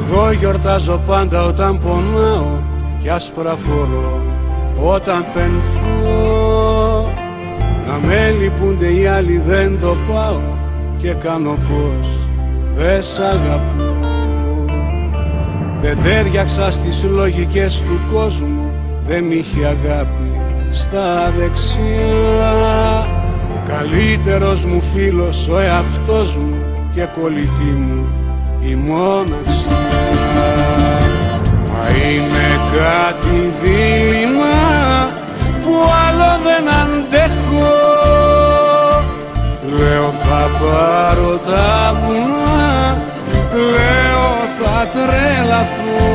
Εγώ γιορτάζω πάντα όταν πονάω κι άσπρα φορώ όταν πενθώ. Να με λυπούνται οι άλλοι δεν το πάω και κάνω πως δεν σ' αγαπώ. Δεν τέριαξα στις λογικές του κόσμου, δεν μ' είχε αγάπη στα δεξιά. Καλύτερος μου φίλος ο εαυτός μου και κολλητή μου η μοναξιά. Μα είναι κάτι δίλημμα που άλλο δεν αντέχω. Λέω θα πάρω τα βουνά, λέω θα τρελαθώ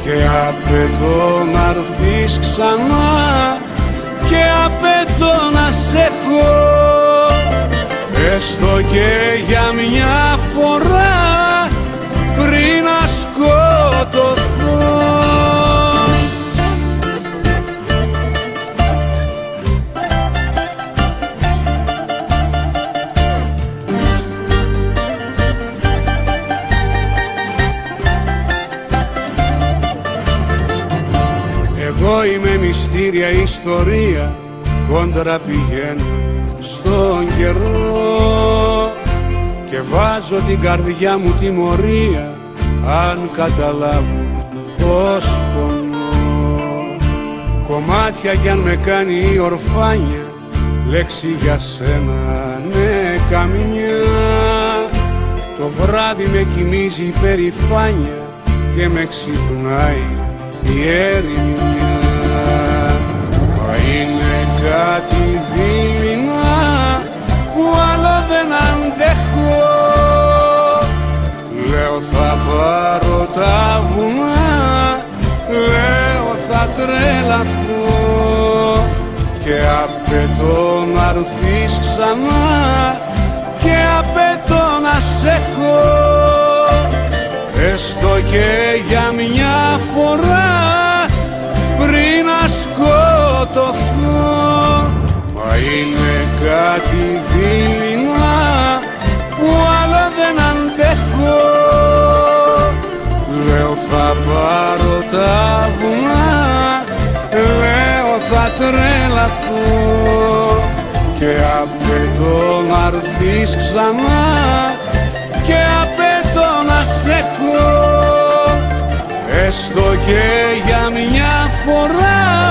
και απαιτώ να έρθεις ξανά και απαιτώ να σ' έχω, έστω και για μια φορά πριν να σκοτωθώ. Εγώ είμαι μυστήρια ιστορία, κόντρα πηγαίνω στον καιρό και βάζω την καρδιά μου τιμωρία αν καταλάβω πως πονώ. Κομμάτια κι αν με κάνει η ορφάνια, λέξη για σένα ναι καμιά. Το βράδυ με κοιμίζει η περηφάνια και με ξυπνάει η ερημιά. Μα είναι κάτι δίλημμα που άλλο δεν αντέχω. Λέω θα πάρω τα βουνά, λέω θα τρελαθώ και απαιτώ να έρθεις ξανά και απαιτώ να σ' έχω, έστω και για μια φορά πριν να σκοτωθώ. Μα είναι κάτι δίλημμα που άλλο δεν αντέχω. Λέω θα πάρω τα βουνά, λέω θα τρελαθώ και απαιτώ να έρθεις ξανά και απαιτώ να σ' έχω, έστω και για μια φορά